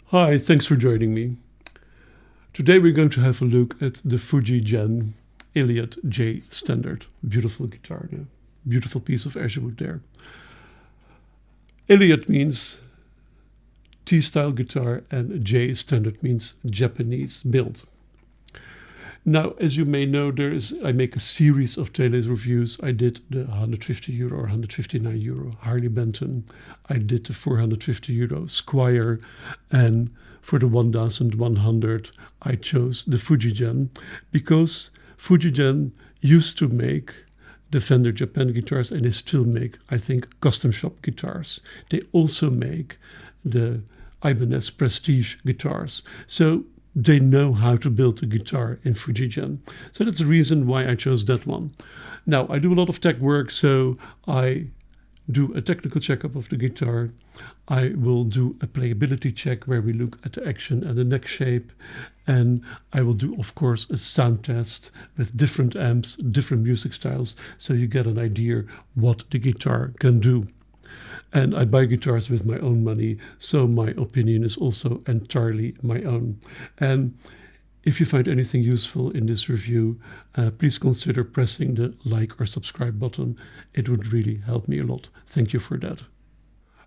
Hi, thanks for joining me. Today we're going to have a look at the FGN Illiad J-Standard. Beautiful guitar, yeah. Beautiful piece of Ashwood there. Illiad means T-style guitar and J-Standard means Japanese build. Now, as you may know, I make a series of Tele reviews. I did the €150 or €159 Harley Benton. I did the €450 Squire, and for the 1100 I chose the FGN because FGN used to make the Fender Japan guitars, and they still make, I think, custom shop guitars. They also make the Ibanez Prestige guitars. So they know how to build a guitar in FGN. So that's the reason why I chose that one. Now, I do a lot of tech work, so I do a technical checkup of the guitar. I will do a playability check where we look at the action and the neck shape. And I will do, of course, a sound test with different amps, different music styles, so you get an idea what the guitar can do. And I buy guitars with my own money, so my opinion is also entirely my own. And if you find anything useful in this review, please consider pressing the like or subscribe button. It would really help me a lot. Thank you for that.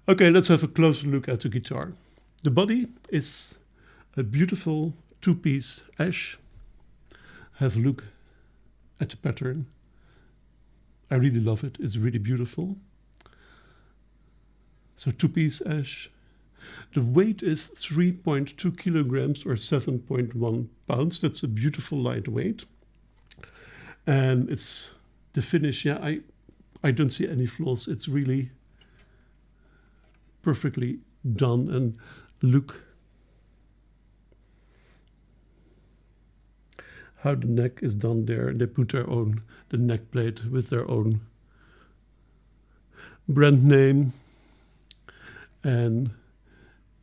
Okay, let's have a closer look at the guitar. The body is a beautiful two-piece ash. Have a look at the pattern. I really love it. It's really beautiful. So two-piece ash. The weight is 3.2 kilograms or 7.1 pounds. That's a beautiful lightweight. And it's the finish, yeah, I don't see any flaws. It's really perfectly done. And look how the neck is done there. They put the neck plate with their own brand name. And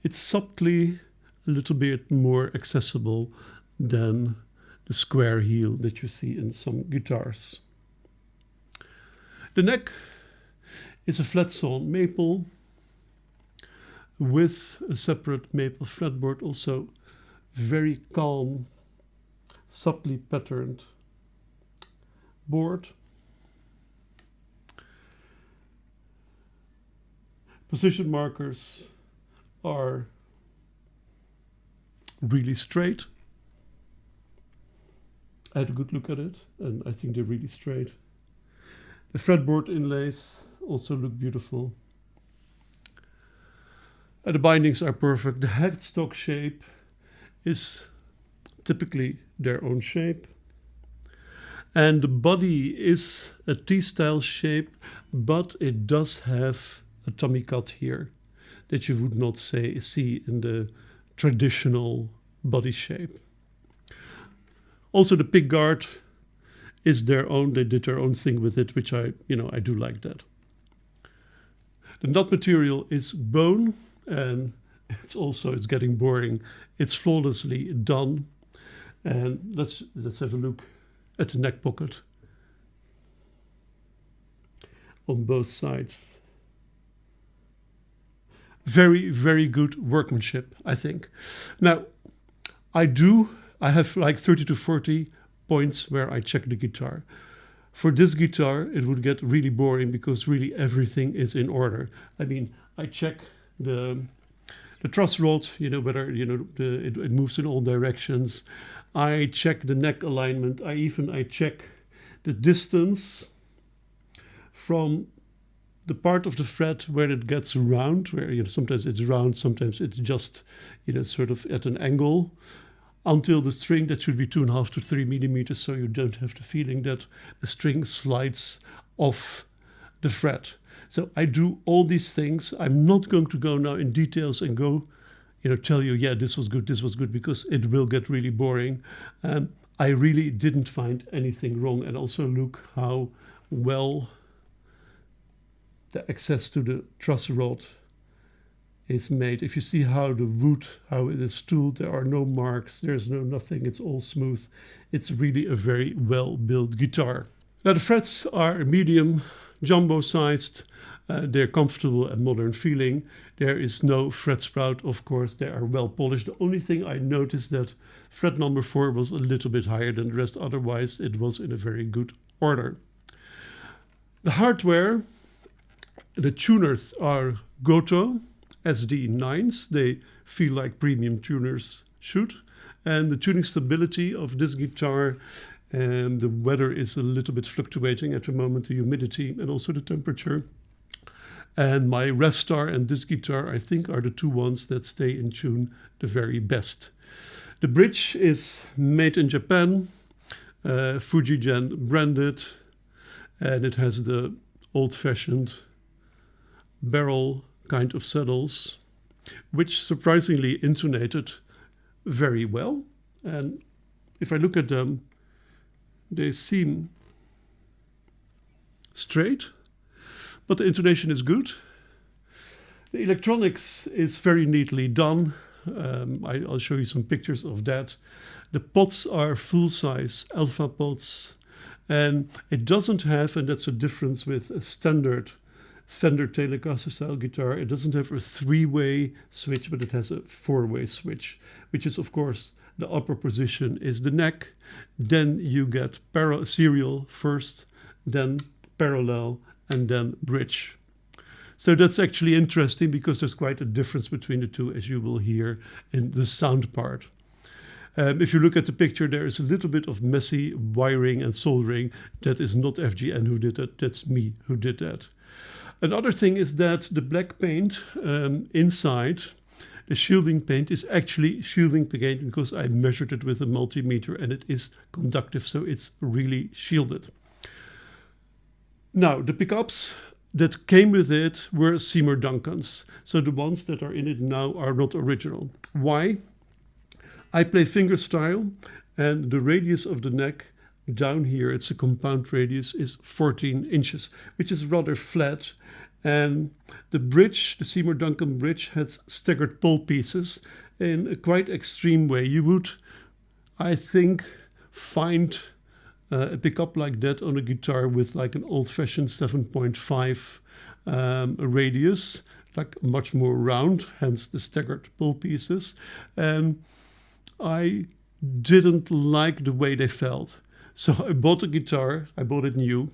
it's subtly a little bit more accessible than the square heel that you see in some guitars. The neck is a flat sawn maple with a separate maple fretboard, also very calm, subtly patterned board. Position markers are really straight. I had a good look at it, and I think they're really straight. The fretboard inlays also look beautiful. And the bindings are perfect. The headstock shape is typically their own shape. And the body is a T-style shape, but it does have a tummy cut here that you would not see in the traditional body shape. Also, the pick guard is their own. They did their own thing with it, which I do like that. The nut material is bone, and it's getting boring. It's flawlessly done. And let's have a look at the neck pocket on both sides. Very, very good workmanship, I think. Now, I have like 30 to 40 points where I check the guitar. For this guitar, it would get really boring because really everything is in order. I mean, I check the truss rod, whether it moves in all directions. I check the neck alignment. I check the distance from the part of the fret where it gets round, where sometimes it's round, sometimes it's just sort of at an angle, until the string that should be 2.5 to 3 millimeters, so you don't have the feeling that the string slides off the fret. So I do all these things. I'm not going to go now in details and go, tell you, yeah, this was good, because it will get really boring. I really didn't find anything wrong. And also look how well the access to the truss rod is made. If you see how the wood, how it is tooled, there are no marks, there's no nothing, it's all smooth. It's really a very well built guitar. Now the frets are medium, jumbo sized. They're comfortable and modern feeling. There is no fret sprout, of course. They are well polished. The only thing I noticed that fret number 4 was a little bit higher than the rest. Otherwise, it was in a very good order. The hardware, the tuners are Goto SD9s. They feel like premium tuners should. And the tuning stability of this guitar, and the weather is a little bit fluctuating at the moment, the humidity and also the temperature. And my Rev Star and this guitar, I think, are the two ones that stay in tune the very best. The bridge is made in Japan, Fujigen branded, and it has the old-fashioned barrel kind of saddles, which surprisingly intonated very well. And if I look at them, they seem straight, but the intonation is good. The electronics is very neatly done. I'll show you some pictures of that. The pots are full-size alpha pots, and it doesn't have, and that's a difference with a standard Fender Telecaster style guitar, it doesn't have a 3-way switch, but it has a 4-way switch, which is, of course, the upper position is the neck. Then you get serial first, then parallel, and then bridge. So that's actually interesting because there's quite a difference between the two, as you will hear in the sound part. If you look at the picture, there is a little bit of messy wiring and soldering. That is not FGN who did that, that's me who did that. Another thing is that the black paint inside, the shielding paint, is actually shielding paint because I measured it with a multimeter and it is conductive, so it's really shielded. Now, the pickups that came with it were Seymour Duncans. So the ones that are in it now are not original. Why? I play fingerstyle, and the radius of the neck down here, it's a compound radius, is 14 inches, which is rather flat. And the bridge, the Seymour Duncan bridge, has staggered pole pieces in a quite extreme way. You would, I think, find a pickup like that on a guitar with like an old-fashioned 7.5 radius, like much more round, hence the staggered pole pieces. And I didn't like the way they felt. So I bought a guitar, I bought it new,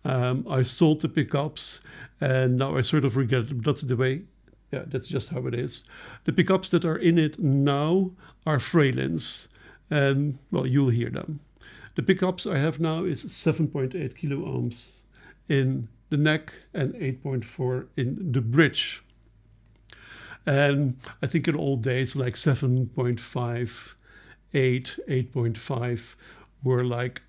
I sold the pickups, and now I sort of regret it. That's the way, yeah, that's just how it is. The pickups that are in it now are Freylins, and well, you'll hear them. The pickups I have now is 7.8 kilo ohms in the neck and 8.4 in the bridge. And I think in old days, like 7.5, 8, 8.5 were like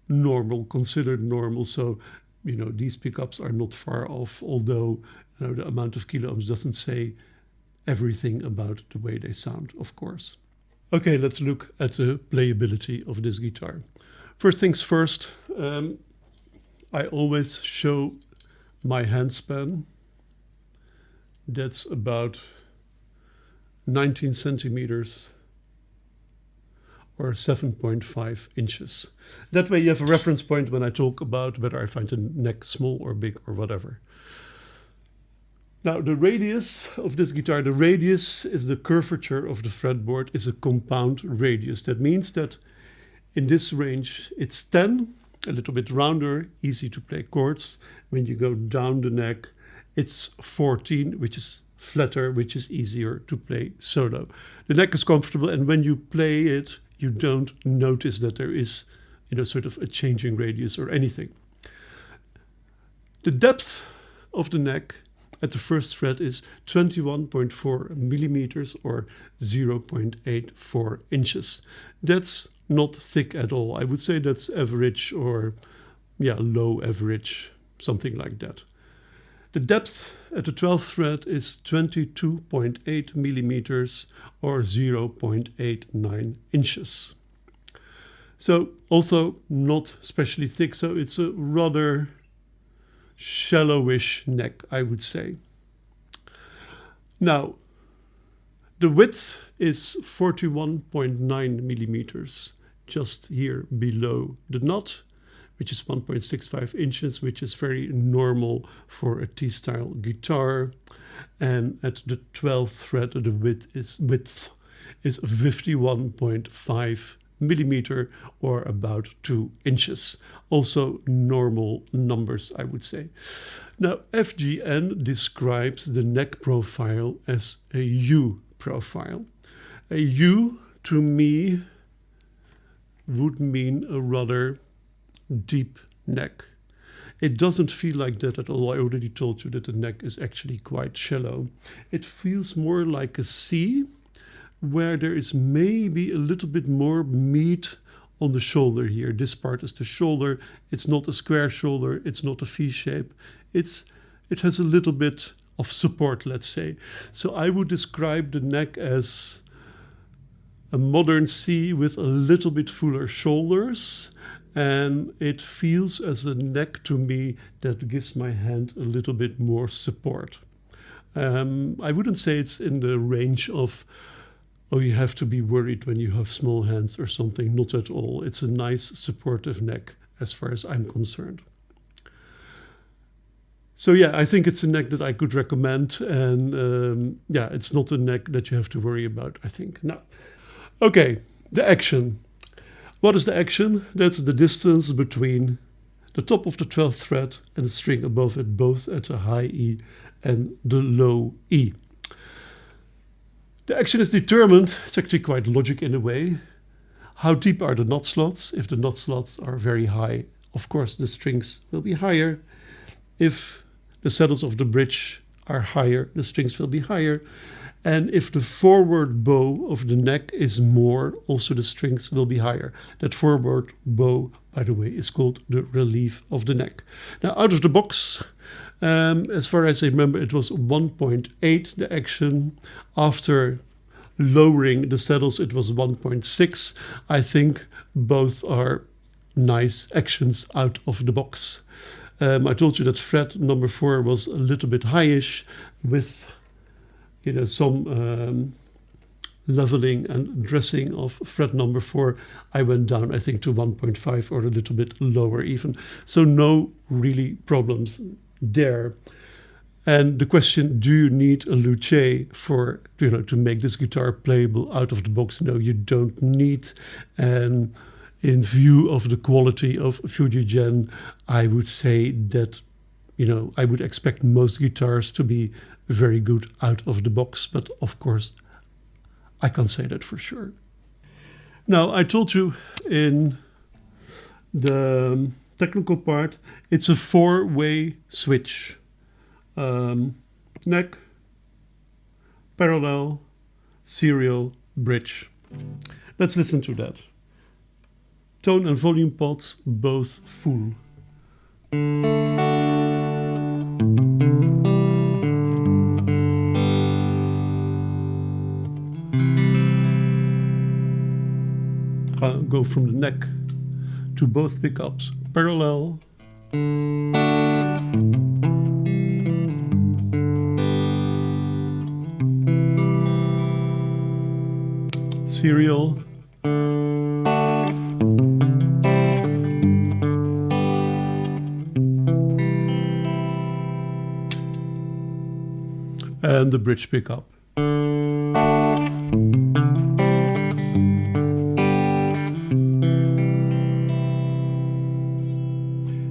normal, considered normal. So, you know, these pickups are not far off, although the amount of kilo ohms doesn't say everything about the way they sound, of course. Okay, let's look at the playability of this guitar. First things first, I always show my handspan. That's about 19 centimeters or 7.5 inches. That way you have a reference point when I talk about whether I find the neck small or big or whatever. Now the radius of this guitar, the radius is the curvature of the fretboard, is a compound radius. That means that in this range it's 10, a little bit rounder, easy to play chords. When you go down the neck, it's 14, which is flatter, which is easier to play solo. The neck is comfortable, and when you play it, you don't notice that there is, sort of a changing radius or anything. The depth of the neck at the first fret is 21.4 millimeters or 0.84 inches. That's not thick at all. I would say that's average or, low average, something like that. The depth at the 12th fret is 22.8 millimeters or 0.89 inches. So also not especially thick, so it's a rather shallowish neck, I would say. Now, the width is 41.9 millimeters, just here below the knot, which is 1.65 inches, which is very normal for a T-style guitar. And at the 12th fret, the width is 51.5 millimeter, or about 2 inches. Also normal numbers, I would say. Now, FGN describes the neck profile as a U profile. A U, to me, would mean a rather deep neck. It doesn't feel like that at all. I already told you that the neck is actually quite shallow. It feels more like a C, where there is maybe a little bit more meat on the shoulder here. This part is the shoulder. It's not a square shoulder. It's not a V shape. It has a little bit of support, let's say. So I would describe the neck as a modern C with a little bit fuller shoulders. And it feels as a neck to me that gives my hand a little bit more support. I wouldn't say it's in the range of, oh, you have to be worried when you have small hands or something. Not at all. It's a nice supportive neck as far as I'm concerned. So yeah, I think it's a neck that I could recommend. And yeah, it's not a neck that you have to worry about, I think. No. Okay, the action. What is the action? That's the distance between the top of the 12th fret and the string above it, both at the high E and the low E. The action is determined, it's actually quite logic in a way. How deep are the knot slots? If the knot slots are very high, of course the strings will be higher. If the saddles of the bridge are higher, the strings will be higher. And if the forward bow of the neck is more, also the strings will be higher. That forward bow, by the way, is called the relief of the neck. Now, out of the box, as far as I remember, it was 1.8, the action. After lowering the saddles, it was 1.6. I think both are nice actions out of the box. I told you that fret number 4 was a little bit highish with some leveling and dressing of fret number 4. I went down, I think, to 1.5 or a little bit lower even. So no really problems there. And the question, do you need a luthier for, to make this guitar playable out of the box? No, you don't need. And in view of the quality of FGN, I would say that, I would expect most guitars to be very good out of the box, but of course I can't say that for sure. Now, I told you in the technical part, it's a 4-way switch. Neck, parallel, serial, bridge. Let's listen to that. Tone and volume pots both full. Go from the neck to both pickups parallel. Serial. And the bridge pickup.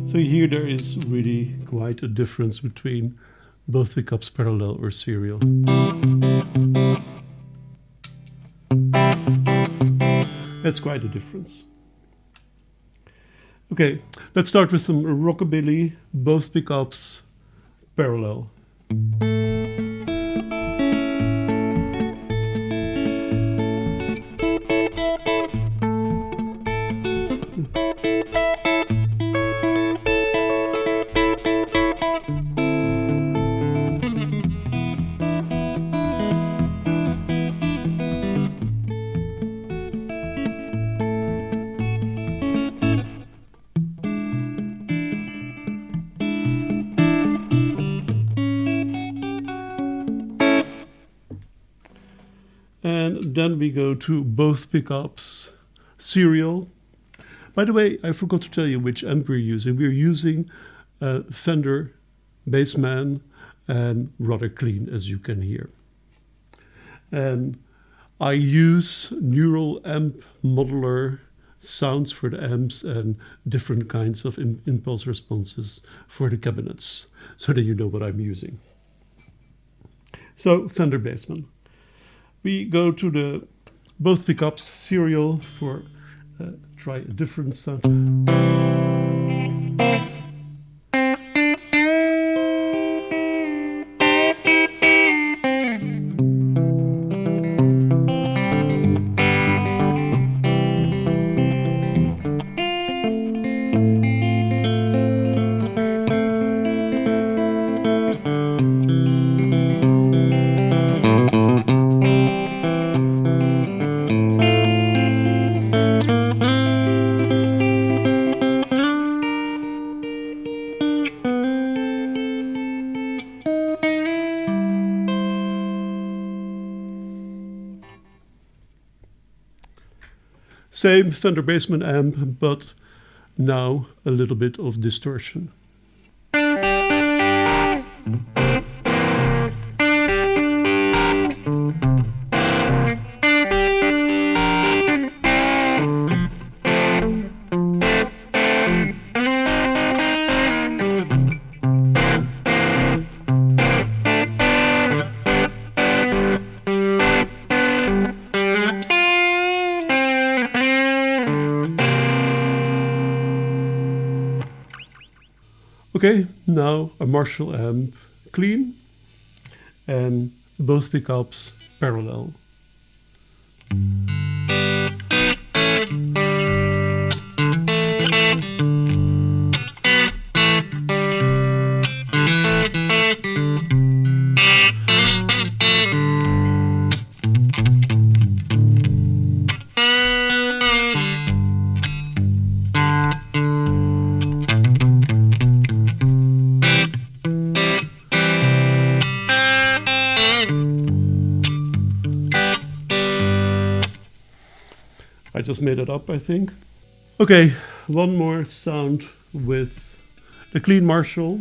So here there is really quite a difference between both pickups parallel or serial. That's quite a difference. Okay, let's start with some Rockabilly, both pickups parallel. And then we go to both pickups serial. By the way, I forgot to tell you which amp we're using. We're using Fender Bassman, and rather clean, as you can hear. And I use neural amp modeler sounds for the amps and different kinds of impulse responses for the cabinets, so that you know what I'm using. So Fender Bassman. We go to the both pickups serial for try a different sound. Same Fender Bassman amp, but now a little bit of distortion. Okay, now a Marshall amp, clean, and both pickups parallel. I just made it up, I think. Okay, one more sound with the clean Marshall.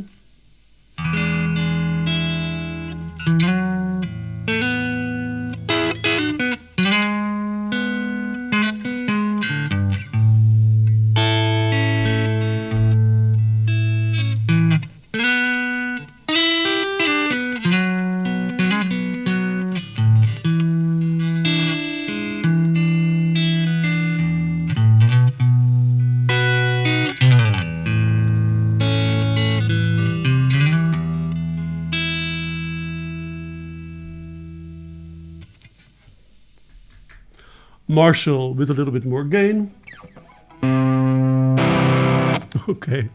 Marshall with a little bit more gain. Okay.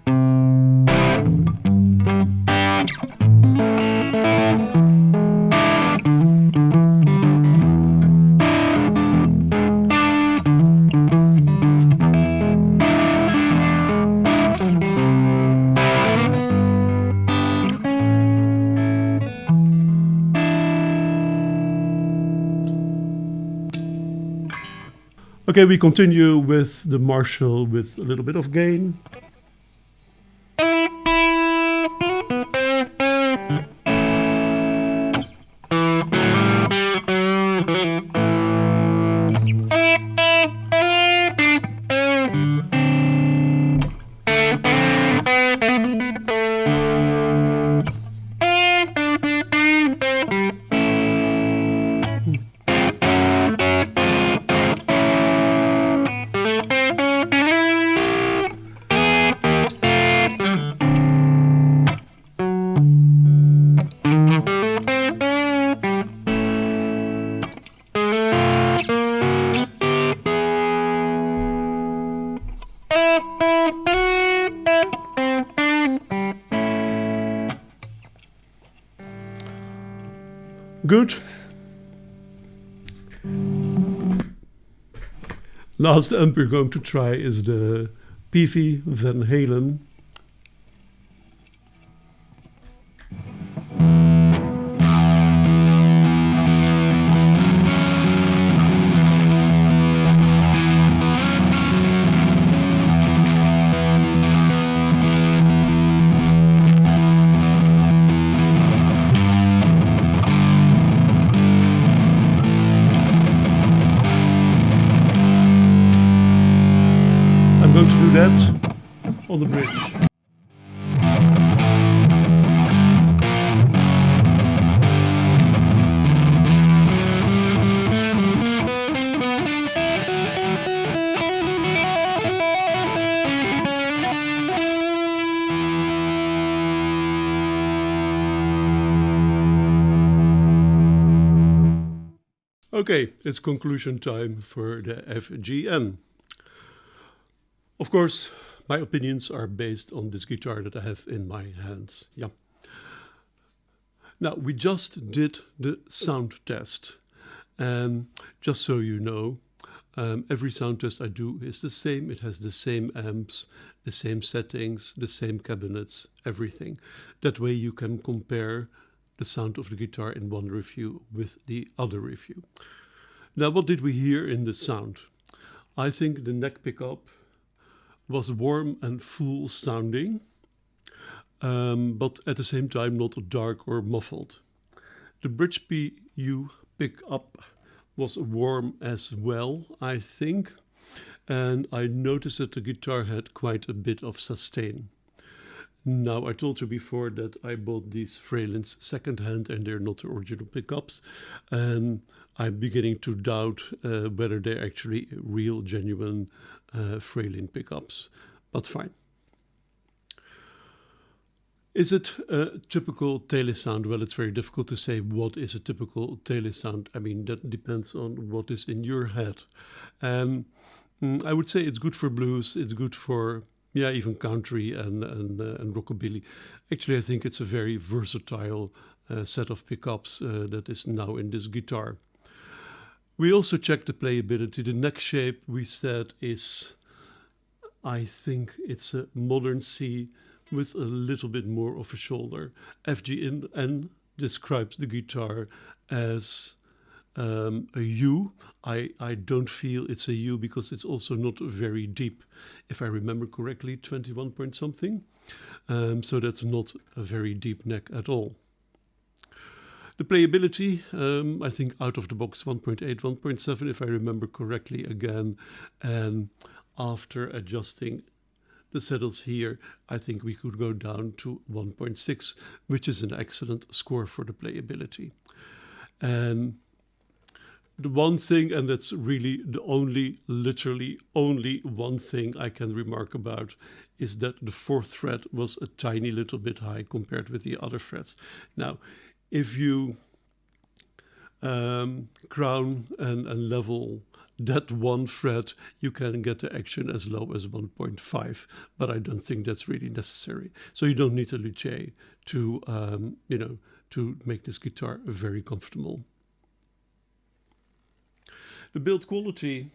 Okay, we continue with the Marshall with a little bit of gain. Good. Last amp we're going to try is the Peavey Van Halen. that on the bridge. Okay, it's conclusion time for the FGN. Of course, my opinions are based on this guitar that I have in my hands. Yeah. Now, we just did the sound test. And just so you know, every sound test I do is the same. It has the same amps, the same settings, the same cabinets, everything. That way you can compare the sound of the guitar in one review with the other review. Now, what did we hear in the sound? I think the neck pickup was warm and full sounding, but at the same time not dark or muffled. The bridge PU pickup was warm as well, I think, and I noticed that the guitar had quite a bit of sustain. Now, I told you before that I bought these Fralins secondhand and they're not the original pickups. And I'm beginning to doubt whether they're actually real, genuine Fralin pickups, but fine. Is it a typical Tele sound? Well, it's very difficult to say what is a typical Tele sound. I mean, that depends on what is in your head. I would say it's good for blues, it's good for even country and rockabilly. Actually, I think it's a very versatile set of pickups that is now in this guitar. We also checked the playability. The neck shape we said is, I think it's a modern C with a little bit more of a shoulder. FGN describes the guitar as a U. I don't feel it's a U because it's also not very deep. If I remember correctly, 21 point something. So that's not a very deep neck at all. The playability, I think out of the box 1.8, 1.7 if I remember correctly again. And after adjusting the saddles here, I think we could go down to 1.6, which is an excellent score for the playability. And the one thing, and that's really the only, literally only one thing I can remark about, is that the fourth fret was a tiny little bit high compared with the other frets. Now, if you crown and level that one fret, you can get the action as low as 1.5, but I don't think that's really necessary. So you don't need a luthier to, to make this guitar very comfortable. The build quality,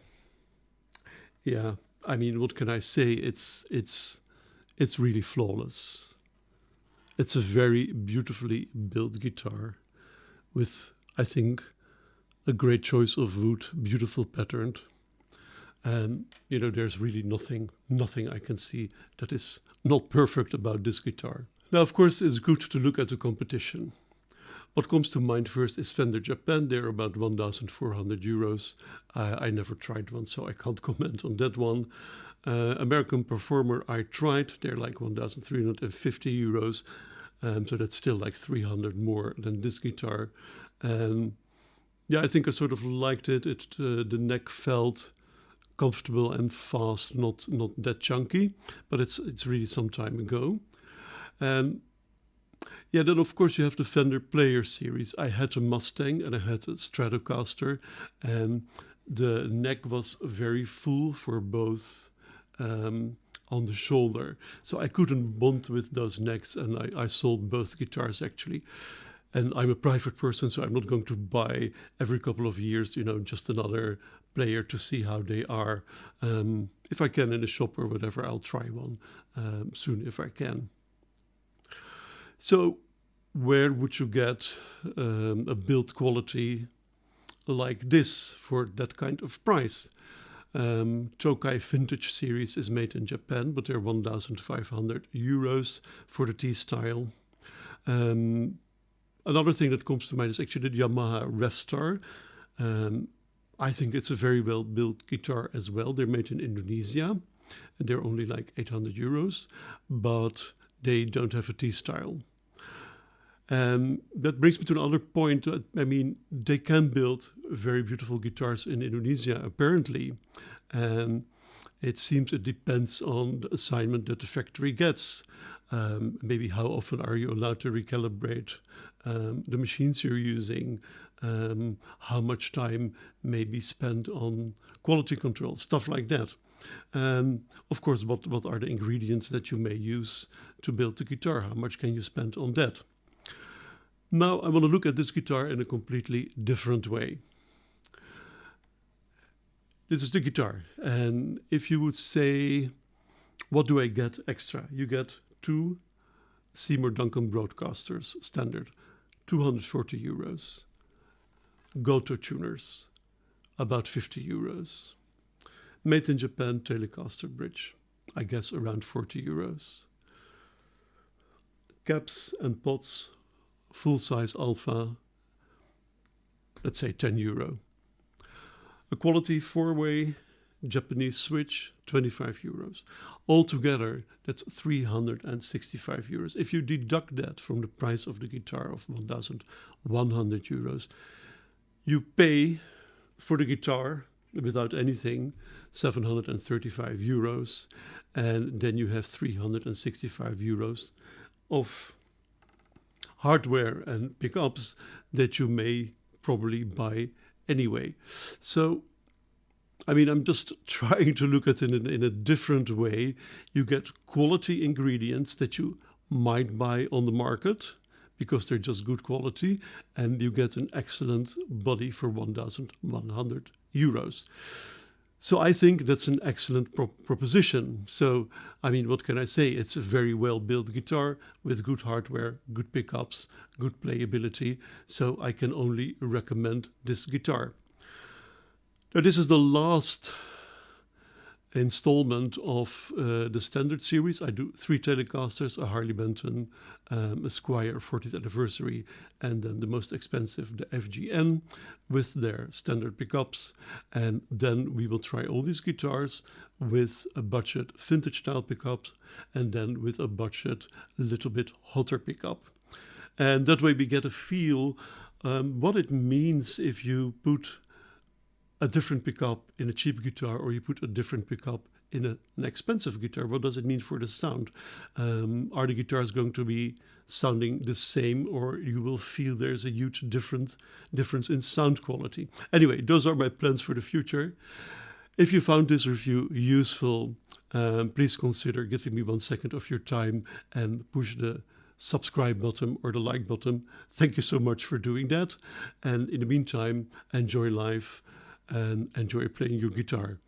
yeah, I mean, what can I say? It's really flawless. It's a very beautifully built guitar with, I think, a great choice of wood, beautiful patterned. And, there's really nothing I can see that is not perfect about this guitar. Now, of course, it's good to look at the competition. What comes to mind first is Fender Japan. They're about 1,400 euros. I never tried one, so I can't comment on that one. American Performer, I tried. They're like 1,350 euros. So that's still like 300 more than this guitar. Yeah, I think I sort of liked it. The neck felt comfortable and fast, not that chunky, but it's really some time ago. Yeah, then of course you have the Fender Player series. I had a Mustang and I had a Stratocaster, and the neck was very full for both on the shoulder. So I couldn't bond with those necks, and I sold both guitars actually. And I'm a private person, so I'm not going to buy every couple of years, just another player to see how they are. If I can in a shop or whatever, I'll try one soon if I can. So where would you get a build quality like this for that kind of price? Tokai Vintage series is made in Japan, but they're 1,500 euros for the T-style. Another thing that comes to mind is actually the Yamaha Revstar. I think it's a very well built guitar as well. They're made in Indonesia. and they're only like 800 euros, but they don't have a T-style. That brings me to another point. I mean, they can build very beautiful guitars in Indonesia, apparently. And it seems it depends on the assignment that the factory gets. Maybe how often are you allowed to recalibrate the machines you're using? How much time may be spent on quality control, stuff like that. Of course, what are the ingredients that you may use to build the guitar? How much can you spend on that? Now I want to look at this guitar in a completely different way. This is the guitar, and if you would say, what do I get extra? You get 2 Seymour Duncan Broadcasters standard, 240 euros. Goto tuners, about 50 euros. Made in Japan Telecaster bridge, I guess around 40 euros. Caps and pots, full-size alpha, let's say 10 euro. A quality 4-way Japanese switch, 25 euros. Altogether, that's 365 euros. If you deduct that from the price of the guitar of 1,100 euros, you pay for the guitar without anything 735 euros, and then you have 365 euros of hardware and pickups that you may probably buy anyway. So, I mean, I'm just trying to look at it in a different way. You get quality ingredients that you might buy on the market because they're just good quality, and you get an excellent body for 1,100 euros. So I think that's an excellent proposition. So, I mean, what can I say? It's a very well-built guitar with good hardware, good pickups, good playability. So I can only recommend this guitar. Now, this is the last installment of the standard series. I do 3 Telecasters, a Harley Benton, a Squier 40th anniversary, and then the most expensive, the FGN, with their standard pickups. And then we will try all these guitars with a budget vintage style pickups, and then with a budget little bit hotter pickup. And that way we get a feel what it means if you put a different pickup in a cheap guitar, or you put a different pickup in an expensive guitar. What does it mean for the sound? Are the guitars going to be sounding the same, or you will feel there's a huge difference in sound quality? Anyway, those are my plans for the future. If you found this review useful, please consider giving me 1 second of your time and push the subscribe button or the like button. Thank you so much for doing that. And in the meantime, enjoy life and enjoy playing your guitar.